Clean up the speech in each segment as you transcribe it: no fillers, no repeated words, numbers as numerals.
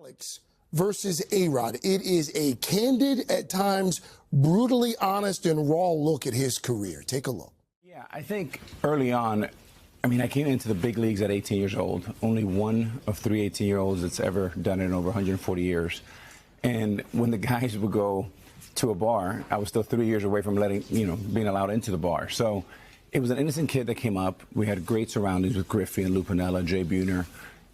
Alex versus A-Rod. It is a candid, at times brutally honest and raw look at his career. Take a look. Yeah, I think early on, I came into the big leagues at 18 years old. Only one of 3 18-year-olds that's ever done it in over 140 years. And when the guys would go to a bar, I was still 3 years away from being allowed into the bar. So it was an innocent kid that came up. We had great surroundings with Griffey and Lupinella, Jay Buhner.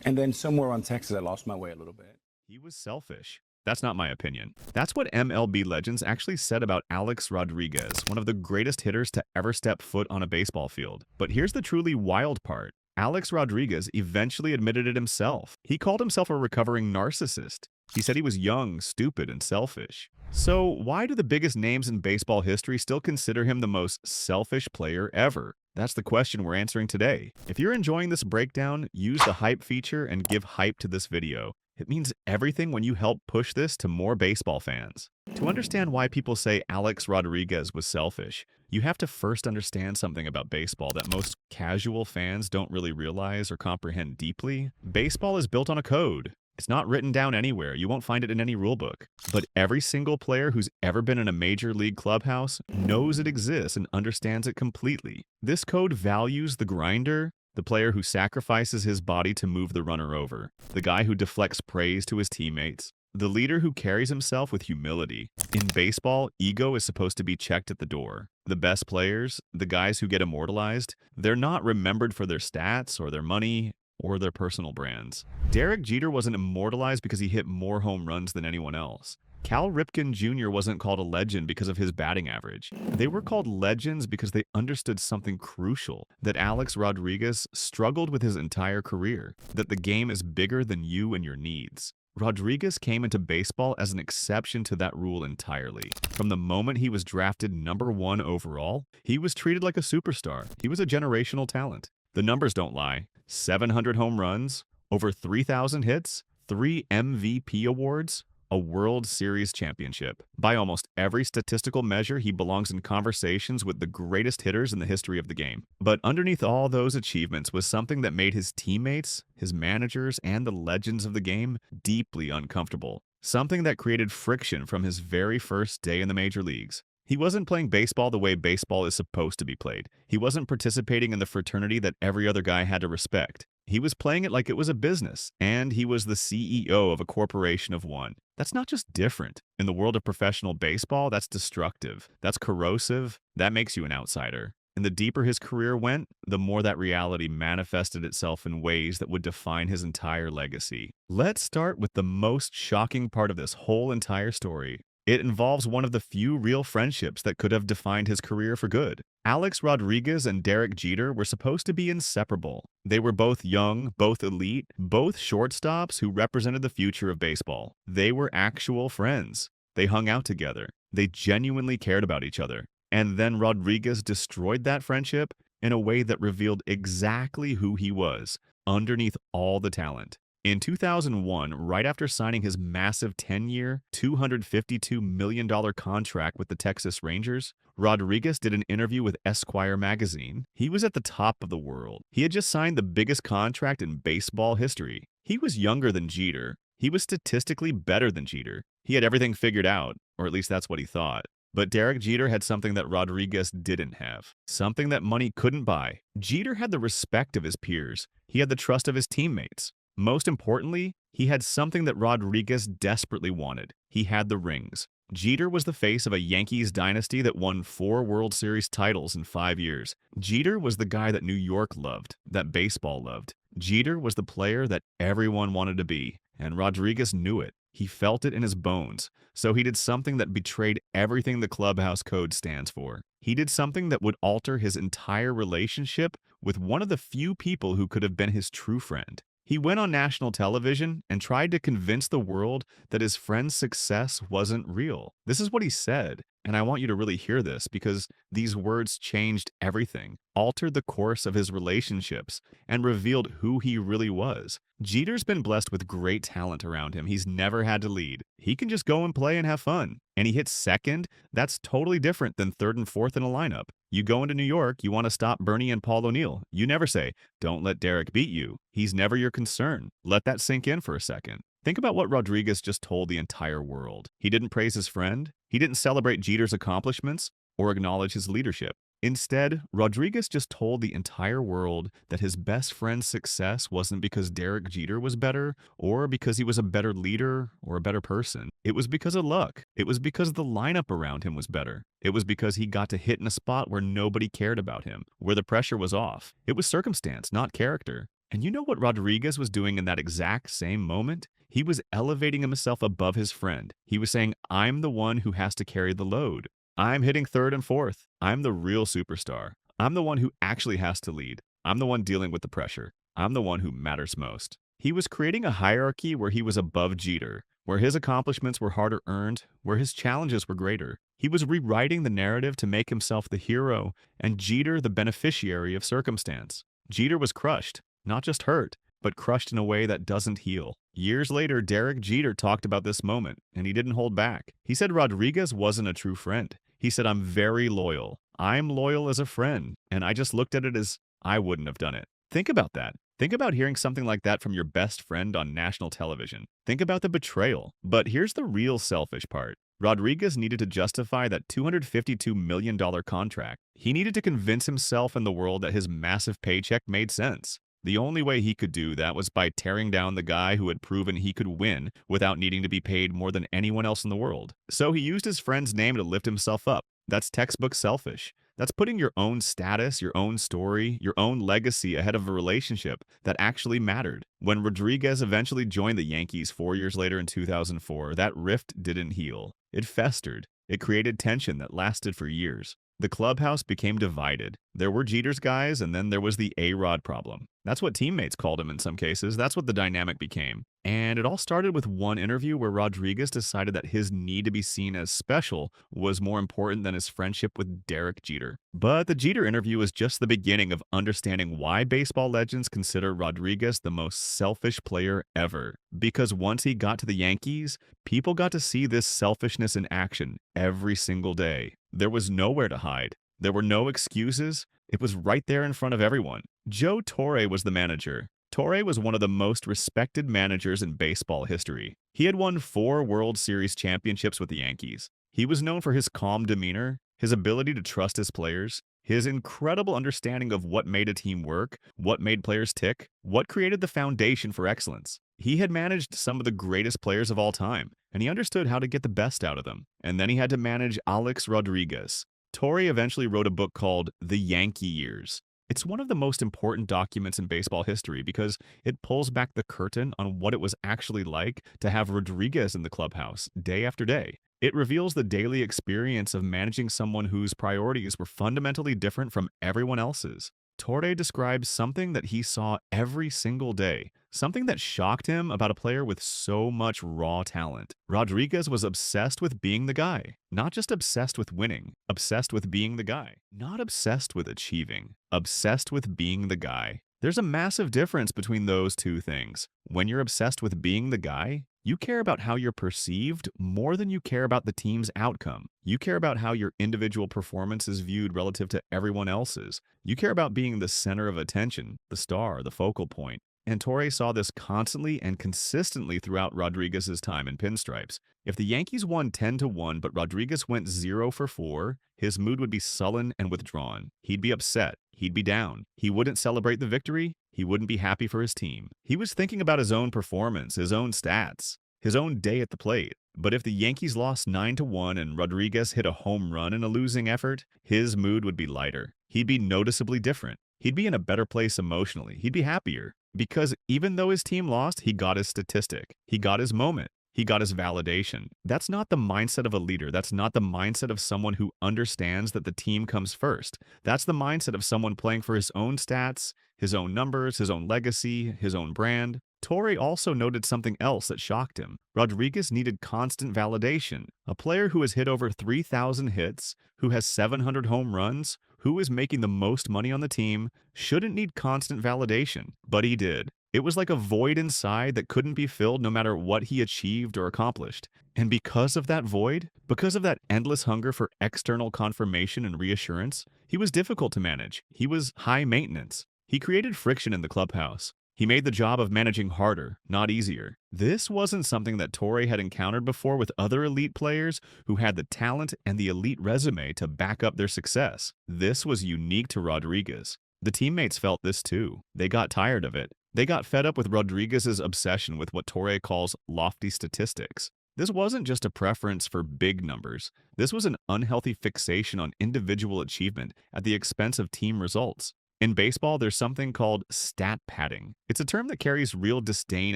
And then somewhere on Texas, I lost my way a little bit. He was selfish. That's not my opinion. That's what MLB legends actually said about Alex Rodriguez, one of the greatest hitters to ever step foot on a baseball field. But here's the truly wild part. Alex Rodriguez eventually admitted it himself. He called himself a recovering narcissist. He said he was young, stupid, and selfish. So why do the biggest names in baseball history still consider him the most selfish player ever? That's the question we're answering today. If you're enjoying this breakdown, use the hype feature and give hype to this video. It means everything when you help push this to more baseball fans. To understand why people say Alex Rodriguez was selfish, you have to first understand something about baseball that most casual fans don't really realize or comprehend deeply. Baseball is built on a code. It's not written down anywhere. You won't find it in any rulebook. But every single player who's ever been in a major league clubhouse knows it exists and understands it completely. This code values the grinder, the player who sacrifices his body to move the runner over, the guy who deflects praise to his teammates, the leader who carries himself with humility. In baseball, ego is supposed to be checked at the door. The best players, the guys who get immortalized, they're not remembered for their stats or their money or their personal brands. Derek Jeter wasn't immortalized because he hit more home runs than anyone else. Cal Ripken Jr. wasn't called a legend because of his batting average. They were called legends because they understood something crucial, that Alex Rodriguez struggled with his entire career, that the game is bigger than you and your needs. Rodriguez came into baseball as an exception to that rule entirely. From the moment he was drafted #1 overall, he was treated like a superstar. He was a generational talent. The numbers don't lie. 700 home runs, over 3,000 hits, 3 MVP awards, a World Series championship. By almost every statistical measure, he belongs in conversations with the greatest hitters in the history of the game. But underneath all those achievements was something that made his teammates, his managers, and the legends of the game deeply uncomfortable. Something that created friction from his very first day in the major leagues. He wasn't playing baseball the way baseball is supposed to be played. He wasn't participating in the fraternity that every other guy had to respect. He was playing it like it was a business, and he was the CEO of a corporation of one. That's not just different. In the world of professional baseball, that's destructive. That's corrosive. That makes you an outsider. And the deeper his career went, the more that reality manifested itself in ways that would define his entire legacy. Let's start with the most shocking part of this whole entire story. It involves one of the few real friendships that could have defined his career for good. Alex Rodriguez and Derek Jeter were supposed to be inseparable. They were both young, both elite, both shortstops who represented the future of baseball. They were actual friends. They hung out together. They genuinely cared about each other. And then Rodriguez destroyed that friendship in a way that revealed exactly who he was, underneath all the talent. In 2001, right after signing his massive 10-year, $252 million contract with the Texas Rangers, Rodriguez did an interview with Esquire magazine. He was at the top of the world. He had just signed the biggest contract in baseball history. He was younger than Jeter. He was statistically better than Jeter. He had everything figured out, or at least that's what he thought. But Derek Jeter had something that Rodriguez didn't have, something that money couldn't buy. Jeter had the respect of his peers. He had the trust of his teammates. Most importantly, he had something that Rodriguez desperately wanted. He had the rings. Jeter was the face of a Yankees dynasty that won 4 World Series titles in 5 years. Jeter was the guy that New York loved, that baseball loved. Jeter was the player that everyone wanted to be, and Rodriguez knew it. He felt it in his bones. So he did something that betrayed everything the clubhouse code stands for. He did something that would alter his entire relationship with one of the few people who could have been his true friend. He went on national television and tried to convince the world that his friend's success wasn't real. This is what he said, and I want you to really hear this because these words changed everything, altered the course of his relationships, and revealed who he really was. Jeter's been blessed with great talent around him. He's never had to lead. He can just go and play and have fun. And he hits second. That's totally different than third and fourth in a lineup. You go into New York, you want to stop Bernie and Paul O'Neill. You never say, don't let Derek beat you. He's never your concern. Let that sink in for a second. Think about what Rodriguez just told the entire world. He didn't praise his friend, he didn't celebrate Jeter's accomplishments, or acknowledge his leadership. Instead, Rodriguez just told the entire world that his best friend's success wasn't because Derek Jeter was better, or because he was a better leader or a better person. It was because of luck. It was because the lineup around him was better. It was because he got to hit in a spot where nobody cared about him, where the pressure was off. It was circumstance, not character. And you know what Rodriguez was doing in that exact same moment? He was elevating himself above his friend. He was saying, I'm the one who has to carry the load. I'm hitting third and fourth. I'm the real superstar. I'm the one who actually has to lead. I'm the one dealing with the pressure. I'm the one who matters most. He was creating a hierarchy where he was above Jeter, where his accomplishments were harder earned, where his challenges were greater. He was rewriting the narrative to make himself the hero and Jeter the beneficiary of circumstance. Jeter was crushed, not just hurt, but crushed in a way that doesn't heal. Years later, Derek Jeter talked about this moment, and he didn't hold back. He said Rodriguez wasn't a true friend. He said, I'm very loyal. I'm loyal as a friend, and I just looked at it as I wouldn't have done it. Think about that. Think about hearing something like that from your best friend on national television. Think about the betrayal. But here's the real selfish part. Rodriguez needed to justify that $252 million contract. He needed to convince himself and the world that his massive paycheck made sense. The only way he could do that was by tearing down the guy who had proven he could win without needing to be paid more than anyone else in the world. So he used his friend's name to lift himself up. That's textbook selfish. That's putting your own status, your own story, your own legacy ahead of a relationship that actually mattered. When Rodriguez eventually joined the Yankees 4 years later in 2004, that rift didn't heal. It festered. It created tension that lasted for years. The clubhouse became divided. There were Jeter's guys, and then there was the A-Rod problem. That's what teammates called him in some cases. That's what the dynamic became. And it all started with one interview where Rodriguez decided that his need to be seen as special was more important than his friendship with Derek Jeter. But the Jeter interview was just the beginning of understanding why baseball legends consider Rodriguez the most selfish player ever. Because once he got to the Yankees, people got to see this selfishness in action every single day. There was nowhere to hide. There were no excuses. It was right there in front of everyone. Joe Torre was the manager. Torre was one of the most respected managers in baseball history. He had won 4 World Series championships with the Yankees. He was known for his calm demeanor, his ability to trust his players, his incredible understanding of what made a team work, what made players tick, what created the foundation for excellence. He had managed some of the greatest players of all time, and he understood how to get the best out of them. And then he had to manage Alex Rodriguez. Torre eventually wrote a book called The Yankee Years. It's one of the most important documents in baseball history because it pulls back the curtain on what it was actually like to have Rodriguez in the clubhouse day after day. It reveals the daily experience of managing someone whose priorities were fundamentally different from everyone else's. Torre describes something that he saw every single day, something that shocked him about a player with so much raw talent. Rodriguez was obsessed with being the guy, not just obsessed with winning, obsessed with being the guy, not obsessed with achieving, obsessed with being the guy. There's a massive difference between those two things. When you're obsessed with being the guy, you care about how you're perceived more than you care about the team's outcome. You care about how your individual performance is viewed relative to everyone else's. You care about being the center of attention, the star, the focal point. And Torre saw this constantly and consistently throughout Rodriguez's time in pinstripes. If the Yankees won 10-1, but Rodriguez went 0 for 4, his mood would be sullen and withdrawn. He'd be upset. He'd be down. He wouldn't celebrate the victory. He wouldn't be happy for his team. He was thinking about his own performance, his own stats, his own day at the plate. But if the Yankees lost 9-1 and Rodriguez hit a home run in a losing effort, his mood would be lighter. He'd be noticeably different. He'd be in a better place emotionally. He'd be happier. Because even though his team lost, he got his statistic. He got his moment. He got his validation. That's not the mindset of a leader. That's not the mindset of someone who understands that the team comes first. That's the mindset of someone playing for his own stats, his own numbers, his own legacy, his own brand. Torre also noted something else that shocked him. Rodriguez needed constant validation. A player who has hit over 3,000 hits, who has 700 home runs, who is making the most money on the team, shouldn't need constant validation. But he did. It was like a void inside that couldn't be filled no matter what he achieved or accomplished. And because of that void, because of that endless hunger for external confirmation and reassurance, he was difficult to manage. He was high maintenance. He created friction in the clubhouse. He made the job of managing harder, not easier. This wasn't something that Torre had encountered before with other elite players who had the talent and the elite resume to back up their success. This was unique to Rodriguez. The teammates felt this too. They got tired of it. They got fed up with Rodriguez's obsession with what Torre calls lofty statistics. This wasn't just a preference for big numbers. This was an unhealthy fixation on individual achievement at the expense of team results. In baseball, there's something called stat padding. It's a term that carries real disdain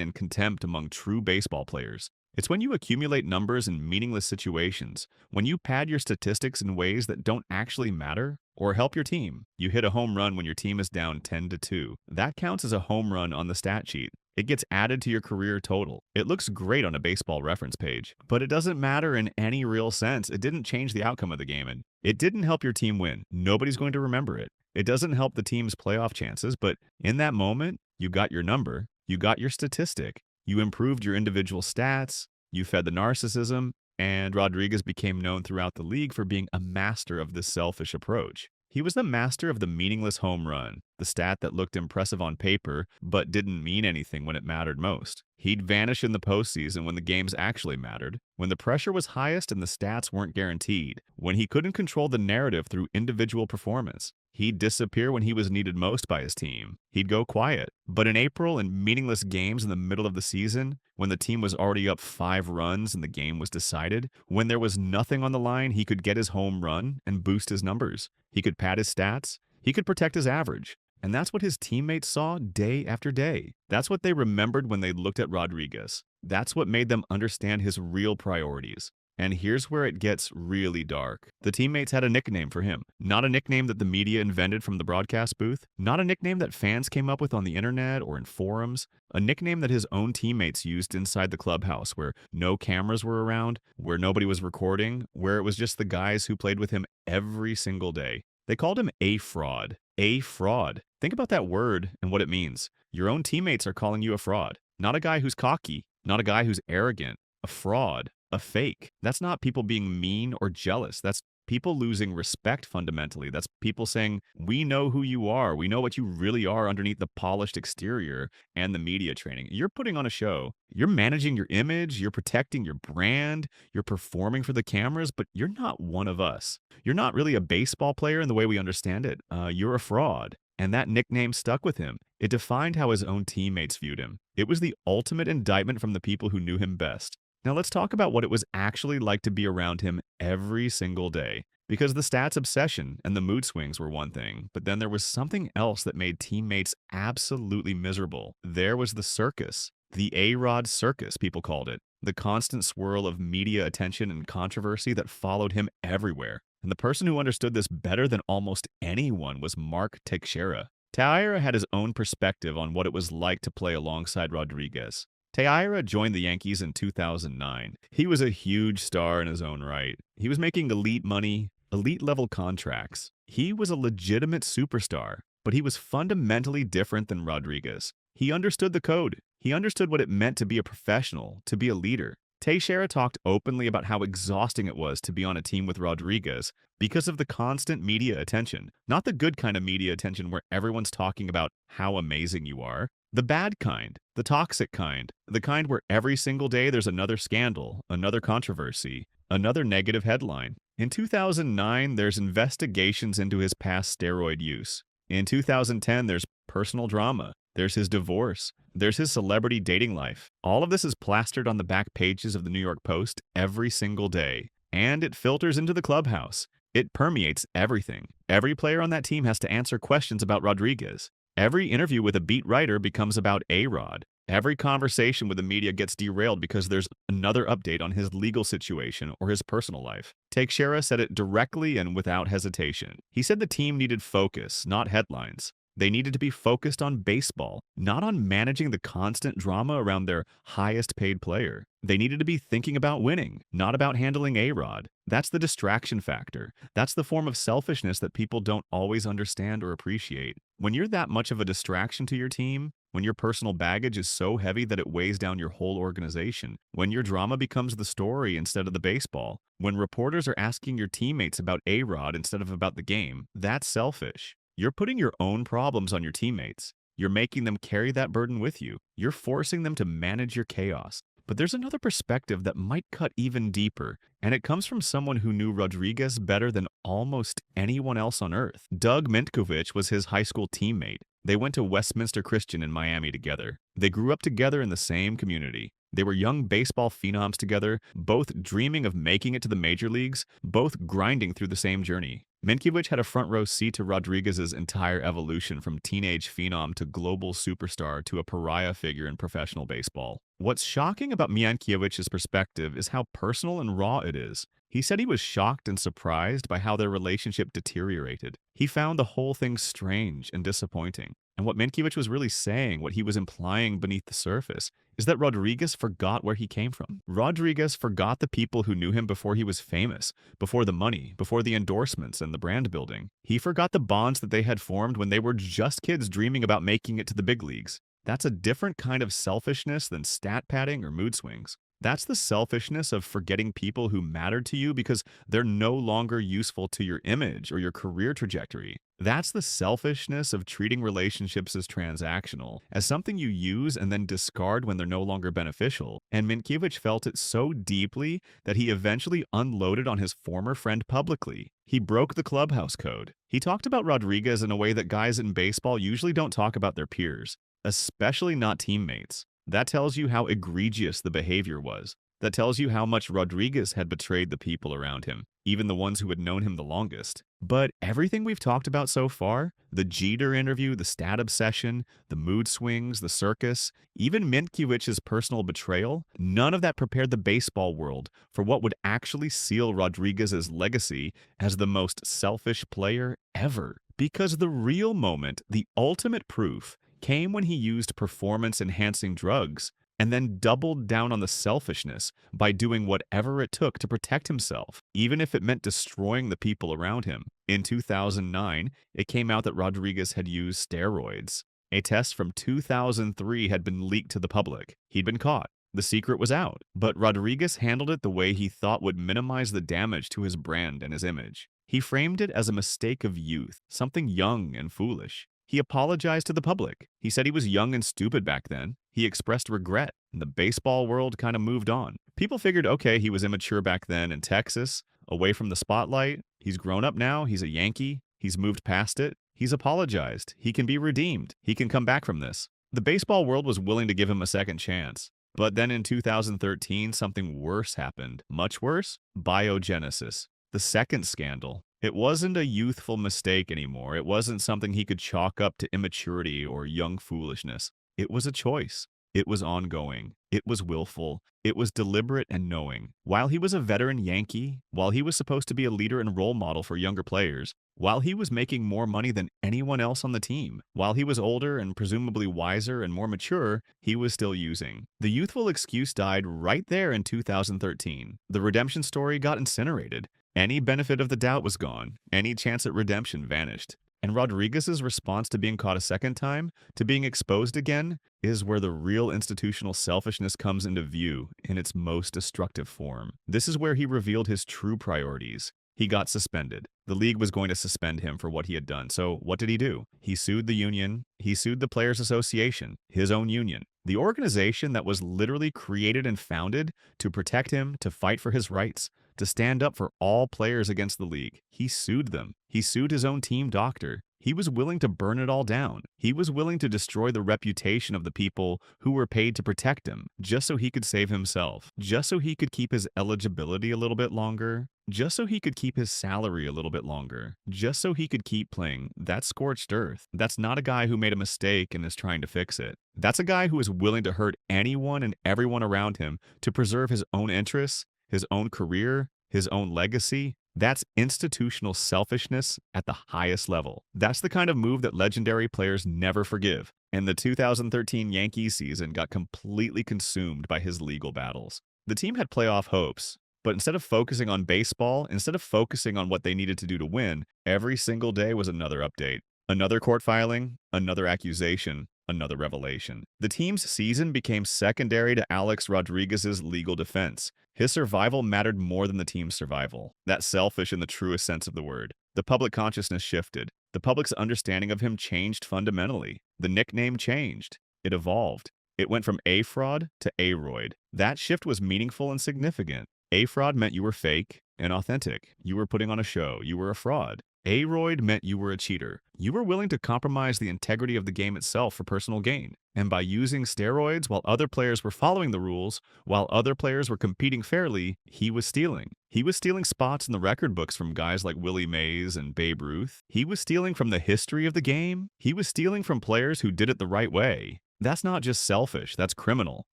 and contempt among true baseball players. It's when you accumulate numbers in meaningless situations, when you pad your statistics in ways that don't actually matter or help your team. You hit a home run when your team is down 10-2. That counts as a home run on the stat sheet. It gets added to your career total. It looks great on a baseball reference page, but it doesn't matter in any real sense. It didn't change the outcome of the game, and it didn't help your team win. Nobody's going to remember it. It doesn't help the team's playoff chances, but in that moment, you got your number, you got your statistic, you improved your individual stats, you fed the narcissism, and Rodriguez became known throughout the league for being a master of this selfish approach. He was the master of the meaningless home run, the stat that looked impressive on paper but didn't mean anything when it mattered most. He'd vanish in the postseason when the games actually mattered, when the pressure was highest and the stats weren't guaranteed, when he couldn't control the narrative through individual performance. He'd disappear when he was needed most by his team. He'd go quiet. But in April, in meaningless games in the middle of the season, when the team was already up 5 runs and the game was decided, when there was nothing on the line, he could get his home run and boost his numbers. He could pad his stats. He could protect his average. And that's what his teammates saw day after day. That's what they remembered when they looked at Rodriguez. That's what made them understand his real priorities. And here's where it gets really dark. The teammates had a nickname for him. Not a nickname that the media invented from the broadcast booth. Not a nickname that fans came up with on the internet or in forums. A nickname that his own teammates used inside the clubhouse, where no cameras were around, where nobody was recording, where it was just the guys who played with him every single day. They called him a fraud. A fraud. Think about that word and what it means. Your own teammates are calling you a fraud. Not a guy who's cocky. Not a guy who's arrogant. A fraud. A fake. That's not people being mean or jealous. That's people losing respect fundamentally. That's people saying, we know who you are. We know what you really are underneath the polished exterior and the media training. You're putting on a show. You're managing your image. You're protecting your brand. You're performing for the cameras, but you're not one of us. You're not really a baseball player in the way we understand it. You're a fraud. And that nickname stuck with him. It defined how his own teammates viewed him. It was the ultimate indictment from the people who knew him best. Now let's talk about what it was actually like to be around him every single day. Because the stats obsession and the mood swings were one thing, but then there was something else that made teammates absolutely miserable. There was the circus. The A-Rod circus, people called it. The constant swirl of media attention and controversy that followed him everywhere. And the person who understood this better than almost anyone was Mark Teixeira. Teixeira had his own perspective on what it was like to play alongside Rodriguez. Teixeira joined the Yankees in 2009. He was a huge star in his own right. He was making elite money, elite-level contracts. He was a legitimate superstar, but he was fundamentally different than Rodriguez. He understood the code. He understood what it meant to be a professional, to be a leader. Teixeira talked openly about how exhausting it was to be on a team with Rodriguez because of the constant media attention. Not the good kind of media attention where everyone's talking about how amazing you are. The bad kind, the toxic kind, the kind where every single day there's another scandal, another controversy, another negative headline. In 2009, there's investigations into his past steroid use. In 2010, there's personal drama. There's his divorce. There's his celebrity dating life. All of this is plastered on the back pages of the New York Post every single day. And it filters into the clubhouse. It permeates everything. Every player on that team has to answer questions about Rodriguez. Every interview with a beat writer becomes about A-Rod. Every conversation with the media gets derailed because there's another update on his legal situation or his personal life. Teixeira said it directly and without hesitation. He said the team needed focus, not headlines. They needed to be focused on baseball, not on managing the constant drama around their highest paid player. They needed to be thinking about winning, not about handling A-Rod. That's the distraction factor. That's the form of selfishness that people don't always understand or appreciate. When you're that much of a distraction to your team, when your personal baggage is so heavy that it weighs down your whole organization, when your drama becomes the story instead of the baseball, when reporters are asking your teammates about A-Rod instead of about the game, that's selfish. You're putting your own problems on your teammates. You're making them carry that burden with you. You're forcing them to manage your chaos. But there's another perspective that might cut even deeper, and it comes from someone who knew Rodriguez better than almost anyone else on earth. Doug Mintkovich was his high school teammate. They went to Westminster Christian in Miami together. They grew up together in the same community. They were young baseball phenoms together, both dreaming of making it to the major leagues, both grinding through the same journey. Minkiewicz had a front row seat to Rodriguez's entire evolution from teenage phenom to global superstar to a pariah figure in professional baseball. What's shocking about Miankiewicz's perspective is how personal and raw it is. He said he was shocked and surprised by how their relationship deteriorated. He found the whole thing strange and disappointing. And what Minkiewicz was really saying, what he was implying beneath the surface, is that Rodriguez forgot where he came from. Rodriguez forgot the people who knew him before he was famous, before the money, before the endorsements and the brand building. He forgot the bonds that they had formed when they were just kids dreaming about making it to the big leagues. That's a different kind of selfishness than stat padding or mood swings. That's the selfishness of forgetting people who mattered to you because they're no longer useful to your image or your career trajectory. That's the selfishness of treating relationships as transactional, as something you use and then discard when they're no longer beneficial. And Minkiewicz felt it so deeply that he eventually unloaded on his former friend publicly. He broke the clubhouse code. He talked about Rodriguez in a way that guys in baseball usually don't talk about their peers, especially not teammates. That tells you how egregious the behavior was. That tells you how much Rodriguez had betrayed the people around him, even the ones who had known him the longest. But everything we've talked about so far, the Jeter interview, the stat obsession, the mood swings, the circus, even Minkiewicz's personal betrayal, none of that prepared the baseball world for what would actually seal Rodriguez's legacy as the most selfish player ever. Because the real moment, the ultimate proof, came when he used performance-enhancing drugs and then doubled down on the selfishness by doing whatever it took to protect himself, even if it meant destroying the people around him. In 2009, it came out that Rodriguez had used steroids. A test from 2003 had been leaked to the public. He'd been caught. The secret was out, but Rodriguez handled it the way he thought would minimize the damage to his brand and his image. He framed it as a mistake of youth, something young and foolish. He apologized to the public. He said he was young and stupid back then. He expressed regret, and the baseball world kind of moved on. People figured, okay, he was immature back then in Texas, away from the spotlight. He's grown up now. He's a Yankee. He's moved past it. He's apologized. He can be redeemed. He can come back from this. The baseball world was willing to give him a second chance. But then in 2013, something worse happened. Much worse? Biogenesis. The second scandal. It wasn't a youthful mistake anymore. It wasn't something he could chalk up to immaturity or young foolishness. It was a choice. It was ongoing. It was willful. It was deliberate and knowing. While he was a veteran Yankee, while he was supposed to be a leader and role model for younger players, while he was making more money than anyone else on the team, while he was older and presumably wiser and more mature, he was still using. The youthful excuse died right there in 2013. The redemption story got incinerated. Any benefit of the doubt was gone. Any chance at redemption vanished. And Rodriguez's response to being caught a second time, to being exposed again, is where the real institutional selfishness comes into view in its most destructive form. This is where he revealed his true priorities. He got suspended. The league was going to suspend him for what he had done. So what did he do? He sued the union. He sued the Players Association, his own union. The organization that was literally created and founded to protect him, to fight for his rights, to stand up for all players against the league. He sued them. He sued his own team doctor. He was willing to burn it all down. He was willing to destroy the reputation of the people who were paid to protect him, just so he could save himself, just so he could keep his eligibility a little bit longer, just so he could keep his salary a little bit longer, just so he could keep playing. That's scorched earth. That's not a guy who made a mistake and is trying to fix it. That's a guy who is willing to hurt anyone and everyone around him to preserve his own interests, his own career, his own legacy. That's institutional selfishness at the highest level. That's the kind of move that legendary players never forgive. And the 2013 Yankees season got completely consumed by his legal battles. The team had playoff hopes, but instead of focusing on baseball, instead of focusing on what they needed to do to win, every single day was another update. Another court filing, another accusation, another revelation. The team's season became secondary to Alex Rodriguez's legal defense. His survival mattered more than the team's survival. That's selfish in the truest sense of the word. the public consciousness shifted. The public's understanding of him changed fundamentally. The nickname changed. It evolved. It went from A-fraud to A-roid. That shift was meaningful and significant. A-fraud meant you were fake and authentic. You were putting on a show. You were a fraud. A-roid meant you were a cheater. You were willing to compromise the integrity of the game itself for personal gain. And by using steroids while other players were following the rules, while other players were competing fairly, he was stealing. He was stealing spots in the record books from guys like Willie Mays and Babe Ruth. He was stealing from the history of the game. He was stealing from players who did it the right way. That's not just selfish, that's criminal.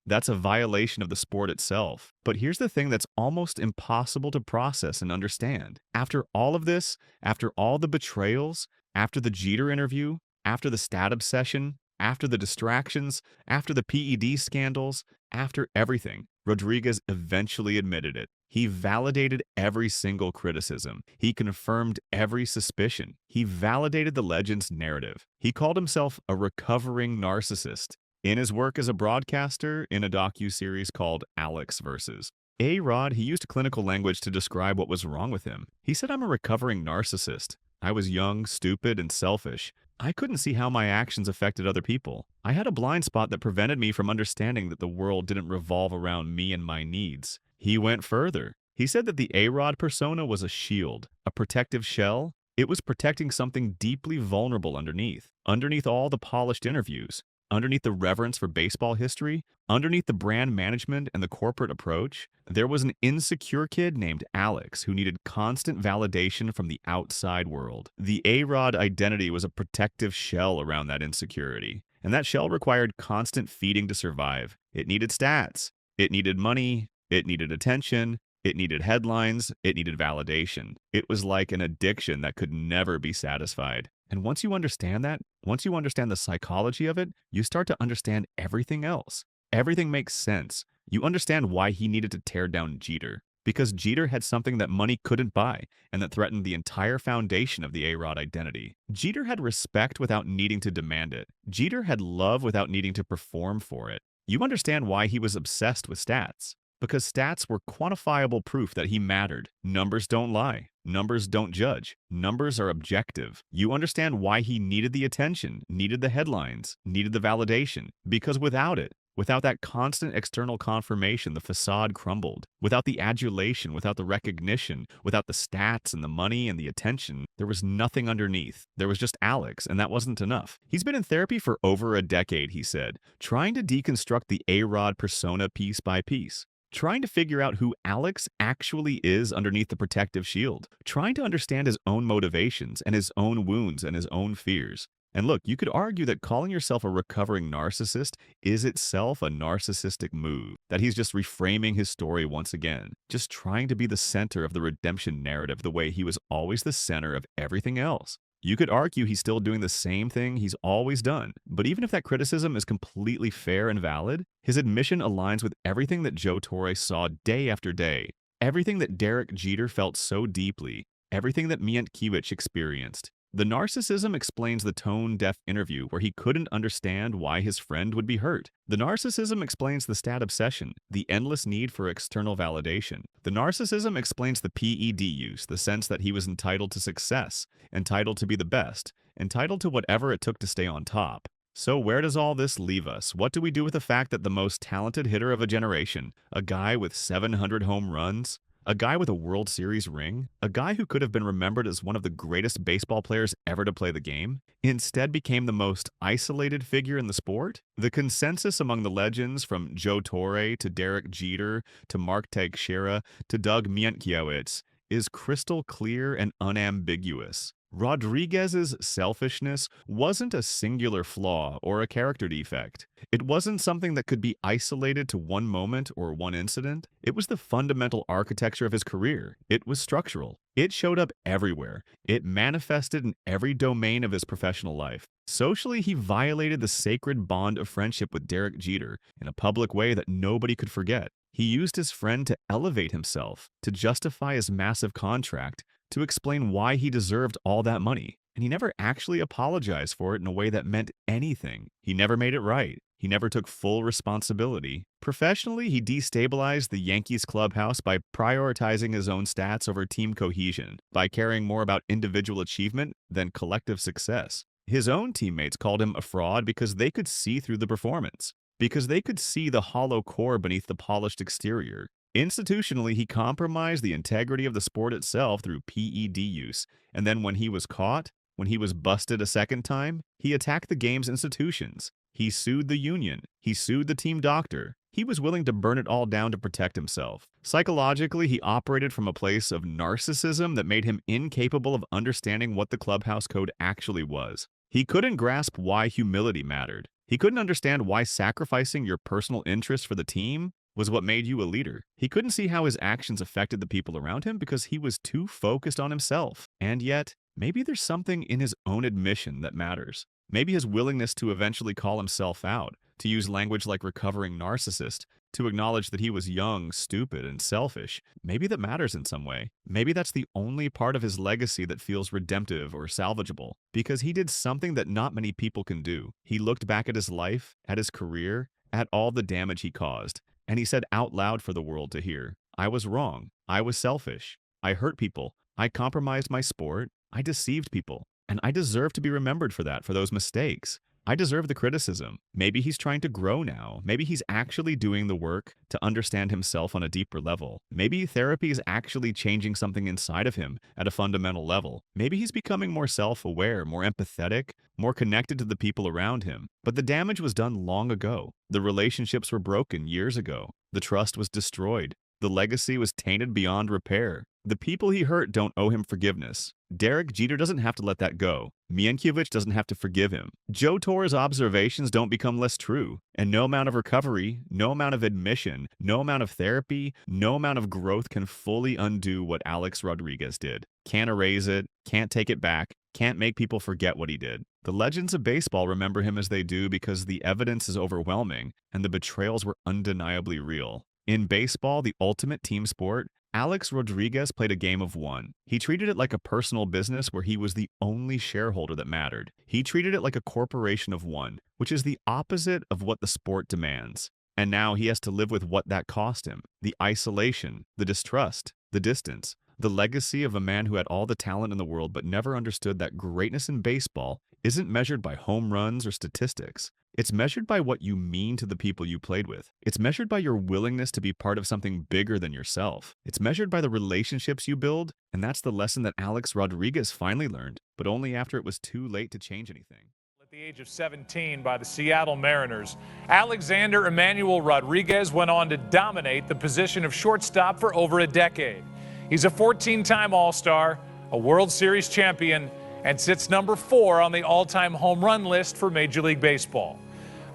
That's a violation of the sport itself. But here's the thing that's almost impossible to process and understand. After all of this, after all the betrayals, after the Jeter interview, after the stat obsession, after the distractions, after the PED scandals, after everything, Rodriguez eventually admitted it. He validated every single criticism. He confirmed every suspicion. He validated the legend's narrative. He called himself a recovering narcissist. In his work as a broadcaster in a docu-series called Alex vs. A-Rod, he used clinical language to describe what was wrong with him. He said, "I'm a recovering narcissist. I was young, stupid, and selfish. I couldn't see how my actions affected other people. I had a blind spot that prevented me from understanding that the world didn't revolve around me and my needs." He went further. He said that the A-Rod persona was a shield, a protective shell. It was protecting something deeply vulnerable underneath all the polished interviews, underneath the reverence for baseball history, underneath the brand management and the corporate approach. There was an insecure kid named Alex who needed constant validation from the outside world. The A-Rod identity was a protective shell around that insecurity, and that shell required constant feeding to survive. It needed stats. It needed money. It needed attention. It needed headlines. It needed validation. It was like an addiction that could never be satisfied. And once you understand that, once you understand the psychology of it, you start to understand everything else. Everything makes sense. You understand why he needed to tear down Jeter. Because Jeter had something that money couldn't buy and that threatened the entire foundation of the A-Rod identity. Jeter had respect without needing to demand it. Jeter had love without needing to perform for it. You understand why he was obsessed with stats. Because stats were quantifiable proof that he mattered. Numbers don't lie. Numbers don't judge. Numbers are objective. You understand why he needed the attention, needed the headlines, needed the validation. Because without it, without that constant external confirmation, the facade crumbled. Without the adulation, without the recognition, without the stats and the money and the attention, there was nothing underneath. There was just Alex, and that wasn't enough. He's been in therapy for over a decade, he said, trying to deconstruct the A-Rod persona piece by piece. Trying to figure out who Alex actually is underneath the protective shield, trying to understand his own motivations and his own wounds and his own fears. And look, you could argue that calling yourself a recovering narcissist is itself a narcissistic move, that he's just reframing his story once again, just trying to be the center of the redemption narrative the way he was always the center of everything else. You could argue he's still doing the same thing he's always done, but even if that criticism is completely fair and valid, his admission aligns with everything that Joe Torre saw day after day, everything that Derek Jeter felt so deeply, everything that Mientkiewicz experienced. The narcissism explains the tone-deaf interview where he couldn't understand why his friend would be hurt. The narcissism explains the stat obsession, the endless need for external validation. The narcissism explains the PED use, the sense that he was entitled to success, entitled to be the best, entitled to whatever it took to stay on top. So where does all this leave us? What do we do with the fact that the most talented hitter of a generation, a guy with 700 home runs, a guy with a World Series ring, a guy who could have been remembered as one of the greatest baseball players ever to play the game, instead became the most isolated figure in the sport? The consensus among the legends, from Joe Torre to Derek Jeter to Mark Teixeira to Doug Mientkiewicz, is crystal clear and unambiguous. Rodriguez's selfishness wasn't a singular flaw or a character defect. It wasn't something that could be isolated to one moment or one incident. It was the fundamental architecture of his career. It was structural. It showed up everywhere. It manifested in every domain of his professional life. Socially, he violated the sacred bond of friendship with Derek Jeter in a public way that nobody could forget. He used his friend to elevate himself, to justify his massive contract, to explain why he deserved all that money. And he never actually apologized for it in a way that meant anything. He never made it right. He never took full responsibility. Professionally, he destabilized the Yankees clubhouse by prioritizing his own stats over team cohesion, by caring more about individual achievement than collective success. His own teammates called him a fraud because they could see through the performance, because they could see the hollow core beneath the polished exterior. Institutionally, he compromised the integrity of the sport itself through PED use, and then when he was caught, when he was busted a second time, he attacked the game's institutions. He sued the union. He sued the team doctor. He was willing to burn it all down to protect himself. Psychologically, he operated from a place of narcissism that made him incapable of understanding what the clubhouse code actually was. He couldn't grasp why humility mattered. He couldn't understand why sacrificing your personal interests for the team was what made you a leader. He couldn't see how his actions affected the people around him because he was too focused on himself. And yet, maybe there's something in his own admission that matters. Maybe his willingness to eventually call himself out, to use language like recovering narcissist, to acknowledge that he was young, stupid, and selfish. Maybe that matters in some way. Maybe that's the only part of his legacy that feels redemptive or salvageable, because he did something that not many people can do. He looked back at his life, at his career, at all the damage he caused, and he said out loud for the world to hear, "I was wrong. I was selfish. I hurt people. I compromised my sport. I deceived people. And I deserve to be remembered for that, for those mistakes. I deserve the criticism." Maybe he's trying to grow now. Maybe he's actually doing the work to understand himself on a deeper level. Maybe therapy is actually changing something inside of him at a fundamental level. Maybe he's becoming more self-aware, more empathetic, more connected to the people around him. But the damage was done long ago. The relationships were broken years ago. The trust was destroyed. The legacy was tainted beyond repair. The people he hurt don't owe him forgiveness. Derek Jeter doesn't have to let that go. Mientkiewicz doesn't have to forgive him. Joe Torre's observations don't become less true. And no amount of recovery, no amount of admission, no amount of therapy, no amount of growth can fully undo what Alex Rodriguez did. Can't erase it, can't take it back, can't make people forget what he did. The legends of baseball remember him as they do because the evidence is overwhelming and the betrayals were undeniably real. In baseball, the ultimate team sport, Alex Rodriguez played a game of one. He treated it like a personal business where he was the only shareholder that mattered. He treated it like a corporation of one, which is the opposite of what the sport demands. And now he has to live with what that cost him. The isolation, the distrust, the distance, the legacy of a man who had all the talent in the world but never understood that greatness in baseball isn't measured by home runs or statistics. It's measured by what you mean to the people you played with. It's measured by your willingness to be part of something bigger than yourself. It's measured by the relationships you build, and that's the lesson that Alex Rodriguez finally learned, but only after it was too late to change anything. At the age of 17 by the Seattle Mariners, Alexander Emmanuel Rodriguez went on to dominate the position of shortstop for over a decade. He's a 14-time All-Star, a World Series champion, and sits number 4 on the all-time home run list for Major League Baseball.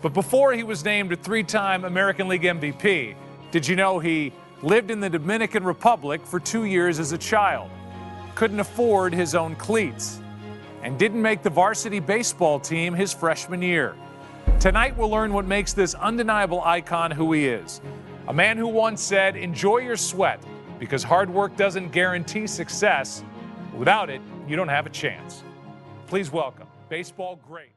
But before he was named a 3-time American League MVP, did you know he lived in the Dominican Republic for 2 years as a child, couldn't afford his own cleats, and didn't make the varsity baseball team his freshman year? Tonight we'll learn what makes this undeniable icon who he is. A man who once said, "Enjoy your sweat, because hard work doesn't guarantee success. Without it, you don't have a chance." Please welcome baseball great